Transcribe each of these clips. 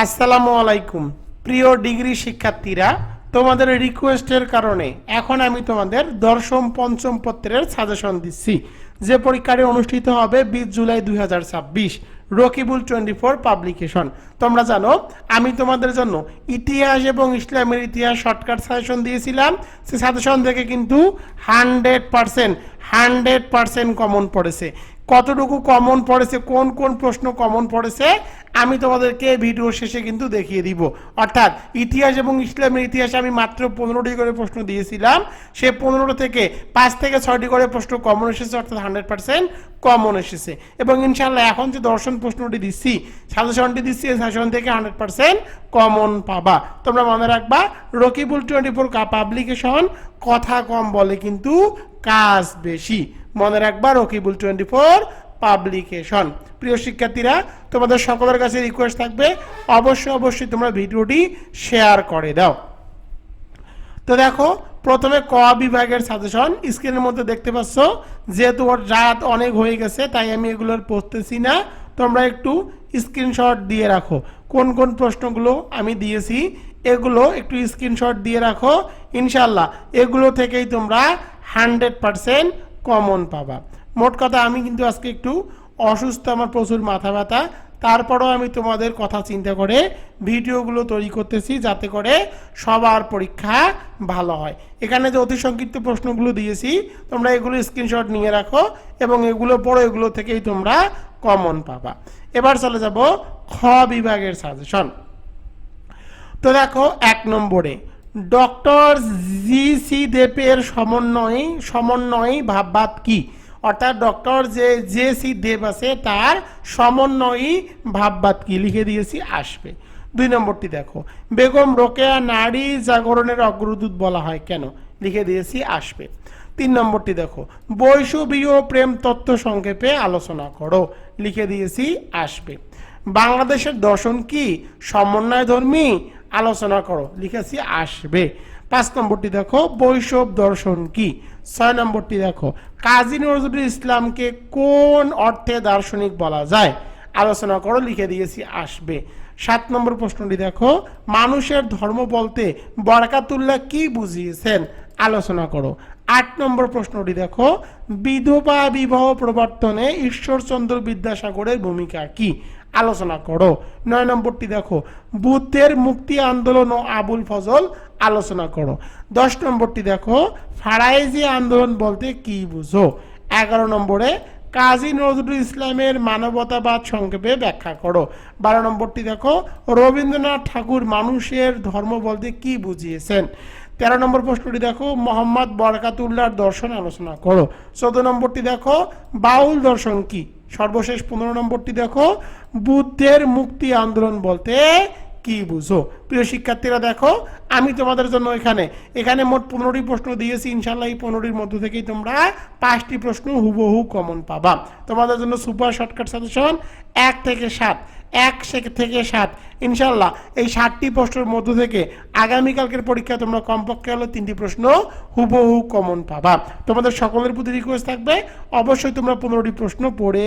আসসালামু আলাইকুম প্রিয় ডিগ্রি শিক্ষার্থীরা, তোমাদের রিকোয়েস্টের কারণে এখন আমি তোমাদের দশম পঞ্চম পত্রের সাজেশন দিচ্ছি, যে পরীক্ষাটি অনুষ্ঠিত হবে 20 জুলাই 2026, রকিবুল 24 পাবলিকেশন। তোমরা জানো আমি তোমাদের জন্য ইতিহাস এবং ইসলামের ইতিহাস শর্টকাট সাজেশন দিয়েছিলাম। সে সাজেশন থেকে কিন্তু 100% কমন পড়েছে। কতটুকু কমন পড়েছে, কোন কোন প্রশ্ন কমন পড়েছে আমি তোমাদেরকে ভিডিও শেষে কিন্তু দেখিয়ে দিব। অর্থাৎ ইতিহাস এবং ইসলামের ইতিহাসে আমি মাত্র 15টি করে প্রশ্ন দিয়েছিলাম, সে 15 থেকে 5 থেকে 6টি করে প্রশ্ন কমন এসেছে, অর্থাৎ 100% কমন এসেছে। এবং ইনশাল্লাহ এখন যে দর্শন প্রশ্নটি দিচ্ছি, সাজেশনটি দিচ্ছি, এই সাজেশন থেকে 100% কমন পাবা। তোমরা মনে রাখবা, রকিবুল 24 পাবলিকেশন, কথা কম বলে কিন্তু কাজ বেশি। মনে রাখবা, রকিবুল 24 পাবলিকেশন। প্রিয় শিক্ষার্থীরা, তোমাদের সকলের কাছে রিকোয়েস্ট থাকবে, অবশ্যই তোমরা ভিডিওটি শেয়ার করে দাও। তো দেখো, প্রথমে ক বিভাগের সাজেশন স্ক্রিনের মধ্যে দেখতে পাচ্ছ। যেহেতু রাত অনেক হয়ে গেছে তাই আমি এগুলোর পড়তেছি না, তোমরা একটু স্ক্রিনশট দিয়ে রাখো। কোন কোন প্রশ্নগুলো আমি দিয়েছি এগুলো একটু স্ক্রিনশট দিয়ে রাখো। ইনশাল্লাহ এগুলো থেকেই তোমরা 100% কমন পাবা। মোট কথা, আমি কিন্তু আজকে একটু অসুস্থ, আমার প্রচুর মাথা ব্যথা, তারপরেও আমি তোমাদের কথা চিন্তা করে ভিডিওগুলো তৈরি করতেছি, যাতে করে সবার পরীক্ষা ভালো হয়। এখানে যে অতি সংক্ষিপ্ত প্রশ্নগুলো দিয়েছি, তোমরা এগুলো স্ক্রিনশট নিয়ে রাখো এবং এগুলো পড়ো, এগুলো থেকেই তোমরা কমন পাবা। এবার চলে যাব খ বিভাগের সাজেশন। তো দেখো, 1 নম্বরে ডক্টর জি.সি. দেবের সমন্বয়ী ভাববাদ কি? অর্থাৎ ডক্টর জে.সি. দেব আছে, তার সমন্বয়ী ভাববাদ কি লিখে দিয়েছি, আসবে। 2 নম্বরটি দেখো, বেগম রোকেয়া নারী জাগরণের অগ্রদূত বলা হয় কেন? লিখে দিয়েছি, আসবে। 3 নম্বরটি দেখো, বৈষয়িক প্রেম তত্ত্ব সংক্ষেপে আলোচনা করো, লিখে দিয়েছি, আসবে। বাংলাদেশের দর্শন কি? সমন্বয় ধর্মী, আলোচনা করো, লিখেছি, আসবে। 5 নম্বরটি দেখো, বৈষ্ণব দর্শন কি? 6 নম্বরটি দেখো, কাজী নজরুল ইসলামকে কোন অর্থে দার্শনিক বলা যায়? আলোচনা করো, লিখে দিয়েছি, আসবে। 7 নম্বর প্রশ্নটি দেখো, মানুষের ধর্ম বলতে বরকাতুল্লাহ কি বুঝিয়েছেন? আলোচনা করো। 8 নম্বর প্রশ্নটি দেখো, বিধবা বিবাহ প্রবর্তনে ঈশ্বরচন্দ্র বিদ্যাসাগরের ভূমিকা কি? আলোচনা করো। 9 নম্বরটি দেখো, বুদ্ধের মুক্তি আন্দোলন ও আবুল ফজল, আলোচনা করো। 10 নম্বরটি দেখো, ফারাইজি আন্দোলন বলতে কি বুঝো? 11 নম্বরে কাজী নজরুল ইসলামের মানবতাবাদ সংক্ষেপে ব্যাখ্যা করো। 12 নম্বরটি দেখো, রবীন্দ্রনাথ ঠাকুর মানুষের ধর্ম বলতে কি বুঝিয়েছেন? 13 নম্বর প্রশ্নটি দেখো, মোহাম্মদ বরকাতুল্লাহর দর্শন, আলোচনা করো। 14 নম্বরটি দেখো, বাউল দর্শন কি? সর্বশেষ 15 নম্বরটি দেখো, বুদ্ধের মুক্তি আন্দোলন বলতে কি বুঝো? প্রিয় শিক্ষার্থীরা, দেখো আমি তোমাদের জন্য এখানে মোট 15টি প্রশ্ন দিয়েছি। ইনশাল্লাহ এই 15টির মধ্য থেকেই তোমরা 5টি প্রশ্ন হুবহু কমন পাবা। তোমাদের জন্য সুপার শর্টকাট সাজেশন 1 থেকে 7 ইনশাল্লাহ এই 7টি প্রশ্নের মধ্য থেকে আগামীকালকের পরীক্ষা তোমরা কমপক্ষে হলো 3টি প্রশ্ন হুবহু কমন পাবা। তোমাদের সকলের প্রতি রিকোয়েস্ট থাকবে, অবশ্যই তোমরা 15টি প্রশ্ন পড়ে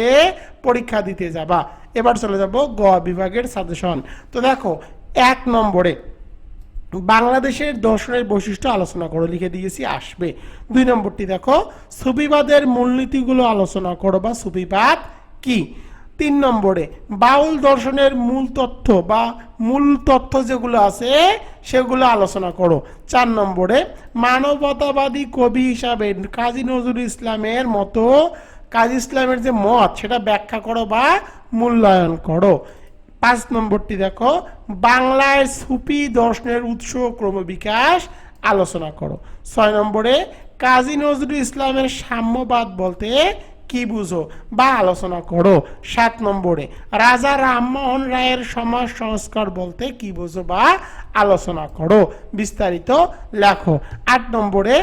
পরীক্ষা দিতে যাবা। এবার চলে যাব গ বিভাগের সাজেশন। তো দেখো, 1 নম্বরে বাংলাদেশের দর্শনের বৈশিষ্ট্য আলোচনা করো, লিখে দিয়েছি, আসবে। 2 নম্বরটি দেখো, সুফিবাদের মূলনীতিগুলো আলোচনা করো বা সুফিবাদ কি? 3 নম্বরে বাউল দর্শনের মূল তথ্য যেগুলো আছে সেগুলো আলোচনা করো। 4 নম্বরে মানবতাবাদী কবি হিসাবে কাজী নজরুল ইসলামের ইসলামের যে মত সেটা ব্যাখ্যা করো বা মূল্যায়ন করো। 5 নম্বরটি দেখো, বাংলায় সুফি দর্শনের উৎস ক্রমবিকাশ, আলোচনা করো। 6 নম্বরে কাজী নজরুল ইসলামের সাম্যবাদ বলতে কি বুঝো বা আলোচনা করো। 7 নম্বরে রাজা রামমোহন রায়ের সমাজ সংস্কার বলতে কি বুঝো বা আলোচনা করো, বিস্তারিত লেখো। 8 নম্বরে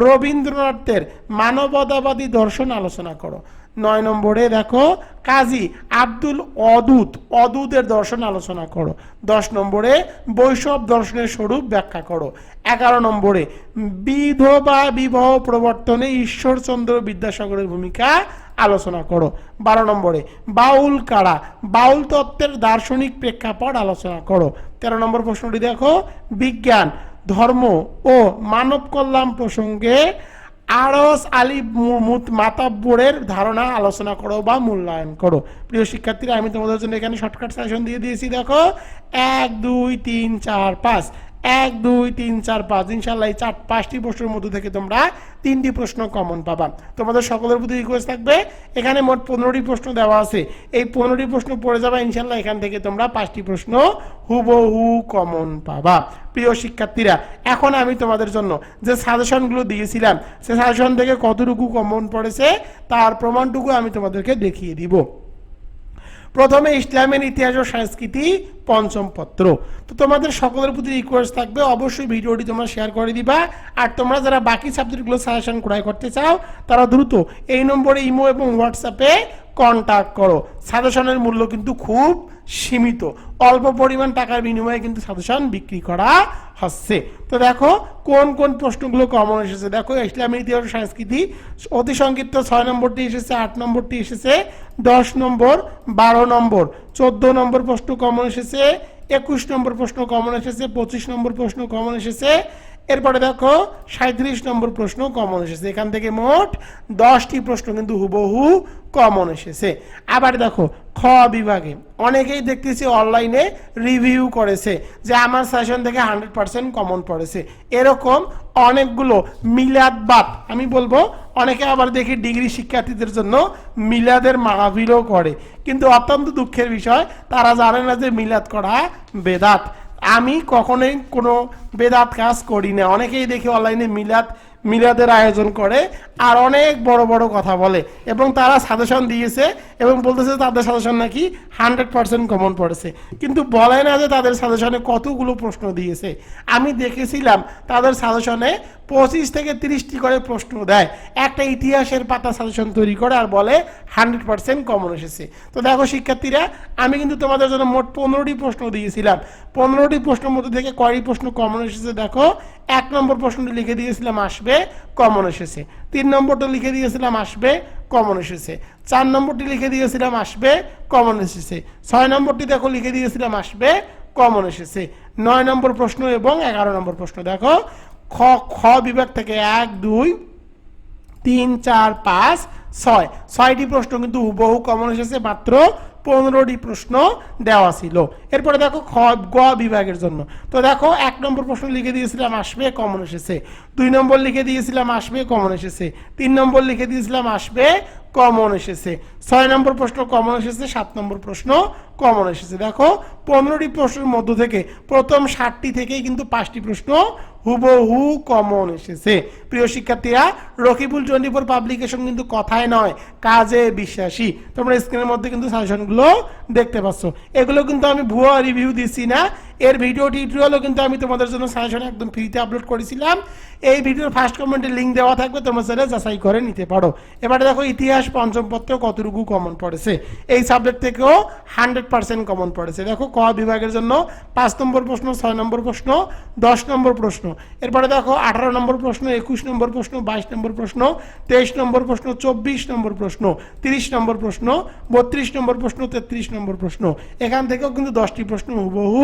রবীন্দ্রনাথের মানবতাবাদী দর্শন, আলোচনা করো। 9 নম্বরে দেখো, কাজী আব্দুল অদুদের দর্শন, আলোচনা করো। 10 নম্বরে বৈষ্ণব দর্শনের স্বরূপ ব্যাখ্যা করো। 11 নম্বরে বিধবা বিবাহ প্রবর্তনে ঈশ্বরচন্দ্র বিদ্যাসাগরের ভূমিকা, আলোচনা করো। 12 নম্বরে বাউল কারা, বাউল তত্ত্বের দার্শনিক প্রেক্ষাপট আলোচনা করো। 13 নম্বর প্রশ্নটি দেখো, বিজ্ঞান, ধর্ম ও মানব কল্যাণ প্রসঙ্গে আরস আলী মাতাব্বরের ধারণা আলোচনা করো বা মূল্যায়ন করো। প্রিয় শিক্ষার্থীরা, আমি তোমাদের জন্য এখানে শর্টকাট সাজেশন দিয়ে দিয়েছি। দেখো 1 2 3 4 5, 1 2 3 4 5, ইনশাল্লাহ এই 5টি প্রশ্নের মধ্যে থেকে তোমরা 3টি প্রশ্ন কমন পাবা। তোমাদের সকলের প্রতি রিকোয়েস্ট থাকবে, এখানে মোট 15টি প্রশ্ন দেওয়া আছে, এই 15টি প্রশ্ন পড়ে যাবে ইনশাল্লাহ, এখান থেকে তোমরা 5টি প্রশ্ন হুবহু কমন পাবা। প্রিয় শিক্ষার্থীরা, এখন আমি তোমাদের জন্য যে সাজেশনগুলো দিয়েছিলাম সে সাজেশন থেকে কতটুকু কমন পড়েছে তার প্রমাণটুকু আমি তোমাদেরকে দেখিয়ে দিব। প্রথমে ইসলামের ইতিহাস ও সংস্কৃতি পঞ্চম পত্র। তো তোমাদের সকলের প্রতি রিকোয়েস্ট থাকবে, অবশ্যই ভিডিওটি তোমরা শেয়ার করে দিবা। আর তোমরা যারা বাকি সাবজেক্টগুলো সাজেশন ক্রয় করতে চাও তারা দ্রুত এই নম্বরে ইমো এবং হোয়াটসঅ্যাপে কন্ট্যাক্ট করো। সাজেশনের মূল্য কিন্তু খুব সীমিত, অল্প পরিমাণ টাকার বিনিময়ে কিন্তু সাজেশন বিক্রি করা হচ্ছে। তো দেখো কোন কোন প্রশ্নগুলো কমন এসেছে। দেখো ইসলামের ইতিহাস ও সংস্কৃতি অতি সংক্ষিপ্ত 6 নম্বরটি এসেছে, 8 নম্বরটি এসেছে, 10 নম্বর, 12 নম্বর, 14 নম্বর প্রশ্ন কমন এসেছে, 21 নম্বর প্রশ্ন কমন এসেছে, 25 নম্বর প্রশ্ন কমন এসেছে, এরপরে দেখো 37 নম্বর প্রশ্ন কমন এসেছে। এখান থেকে মোট 10টি প্রশ্ন কিন্তু হুবহু কমন এসেছে। আবার দেখো খ বিভাগে অনেকেই দেখতেছি অনলাইনে রিভিউ করেছে যে আমার সেশন থেকে 100% কমন পড়েছে। এরকম অনেকগুলো মিলাদবাদ আমি বলবো, অনেকে আবার দেখি ডিগ্রি শিক্ষার্থীদের জন্য মিলাদের মাহফিলও করে, কিন্তু অত্যন্ত দুঃখের বিষয় তারা জানে না যে মিলাদ করা বেদাত। আমি কখনোই কোনো বেদাত কাজ করি না। অনেকেই দেখি অনলাইনে মিলাদের আয়োজন করে আর অনেক বড় বড় কথা বলে, এবং তারা সাজেশন দিয়েছে এবং বলতেছে তাদের সাজেশন নাকি 100% কমন পড়েছে, কিন্তু বলে না যে তাদের সাজেশনে কতগুলো প্রশ্ন দিয়েছে। আমি দেখেছিলাম তাদের সাজেশনে 25 থেকে 30টি করে প্রশ্ন দেয়, একটা ইতিহাসের পাতা সাজেশন তৈরি করে আর বলে 100% কমন এসেছে। তো দেখো শিক্ষার্থীরা, আমি কিন্তু তোমাদের জন্য মোট 15টি প্রশ্ন দিয়েছিলাম। 15টি প্রশ্নের মধ্যে থেকে কয়টি প্রশ্ন কমন এসেছে দেখো। 1 নম্বর প্রশ্নটি লিখে দিয়েছিলাম আসবে, কমন এসেছে। 3 নম্বরটা লিখে দিয়েছিলাম আসবে, কমন এসেছে। 4 নম্বরটি লিখে দিয়েছিলাম আসবে, কমন এসেছে। 6 নম্বরটি দেখো লিখে দিয়েছিলাম আসবে, কমন এসেছে। 9 নম্বর প্রশ্ন এবং 11 নম্বর প্রশ্ন দেখো খ বিভাগ থেকে 1 2 3 4 5 6, 6টি প্রশ্ন কিন্তু হুবহু কমন এসেছে, মাত্র 15টি প্রশ্ন দেওয়া ছিল। এরপরে দেখো গ বিভাগের জন্য। তো দেখো 1 নম্বর প্রশ্ন লিখে দিয়েছিলাম আসবে, কমন এসেছে। 2 নম্বর লিখে দিয়েছিলাম আসবে, কমন এসেছে। 3 নম্বর লিখে দিয়েছিলাম আসবে, কমন এসেছে। 6 নম্বর প্রশ্ন কমন এসেছে, 7 নম্বর প্রশ্ন কমন এসেছে। দেখো 15টি প্রশ্নের মধ্য থেকে প্রথম 60টি থেকেই কিন্তু 5টি প্রশ্ন হুবহু কমন এসেছে। প্রিয় শিক্ষার্থীরা, রকিবুল 24 পাবলিকেশন কিন্তু কথায় নয় কাজে বিশ্বাসী। তোমরা স্ক্রিনের মধ্যে কিন্তু সাজেশনগুলো দেখতে পাচ্ছ। এগুলো কিন্তু আমি ভুয়া রিভিউ দিচ্ছি না, এর ভিডিও টিউটোরিয়ালও কিন্তু আমি তোমাদের জন্য সাজেশন একদম ফ্রিতে আপলোড করেছিলাম। এই ভিডিওর ফার্স্ট কমেন্টে লিঙ্ক দেওয়া থাকবে, তোমরা সেটা যাচাই করে নিতে পারো। এবারে দেখো ইতিহাস পঞ্চম পত্র কতটুকু কমন পড়েছে। এই সাবজেক্ট থেকেও 100% কমন পড়েছে। দেখো ক বিভাগের জন্য 5 নম্বর প্রশ্ন, 6 নম্বর প্রশ্ন, 10 নম্বর প্রশ্ন। এরপরে দেখো 18 নম্বর প্রশ্ন, 21 নম্বর প্রশ্ন, 22 নম্বর প্রশ্ন, 23 নম্বর প্রশ্ন, 24 নম্বর প্রশ্ন, 30 নম্বর প্রশ্ন, 32 নম্বর প্রশ্ন, 33 নম্বর প্রশ্ন। এখান থেকেও কিন্তু 10টি প্রশ্ন হুবহু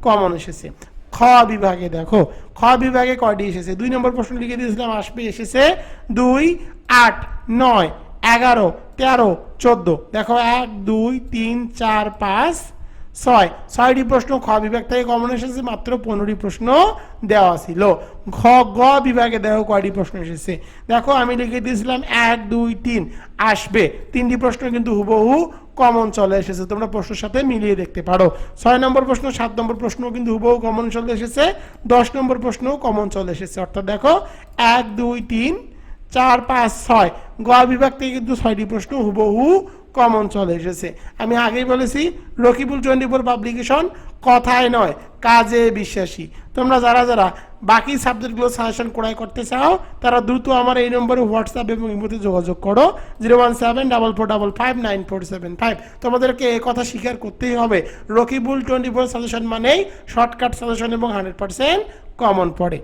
কমন এসেছে। খ বিভাগে দেখো খ বিভাগে কয়টি এসেছে। 2 নম্বর প্রশ্ন লিখে দিয়েছিলাম আসবে, এসেছে 2 8 9 11 13 14। দেখো 1 2 3 4 5 6, 6টি প্রশ্ন খ বিভাগ থেকে কমন এসেছে, মাত্র 15টি প্রশ্ন দেওয়া ছিল। গ বিভাগে দেখো কয়টি প্রশ্ন এসেছে। দেখো আমি লিখে দিয়েছিলাম 1 2 3 আসবে, 3টি প্রশ্ন কিন্তু হুবহু কমন চলে এসেছে, তোমরা প্রশ্নের সাথে মিলিয়ে দেখতে পারো। 6 নম্বর প্রশ্ন, 7 নম্বর প্রশ্ন কিন্তু হুবহু কমন চলে এসেছে, 10 নম্বর প্রশ্নও কমন চলে এসেছে। অর্থাৎ দেখো 1 2 3 4 5 6, গ বিভাগ থেকে কিন্তু 6টি প্রশ্ন হুবহু কমন চলে এসেছে। আমি আগেই বলেছি রকিবুল 24 পাবলিকেশন কথায় নয় কাজে বিশ্বাসী। তোমরা যারা যারা বাকি সাবজেক্টগুলো সাজেশন ক্রয় করতে চাও তারা দ্রুত আমার এই নম্বরে হোয়াটসঅ্যাপ এবং ইমোতে যোগাযোগ করো 01744594775। তোমাদেরকে এই কথা স্বীকার করতেই হবে, রকিবুল 24 সাজেশন মানেই শর্টকাট সাজেশন এবং 100% কমন পড়ে।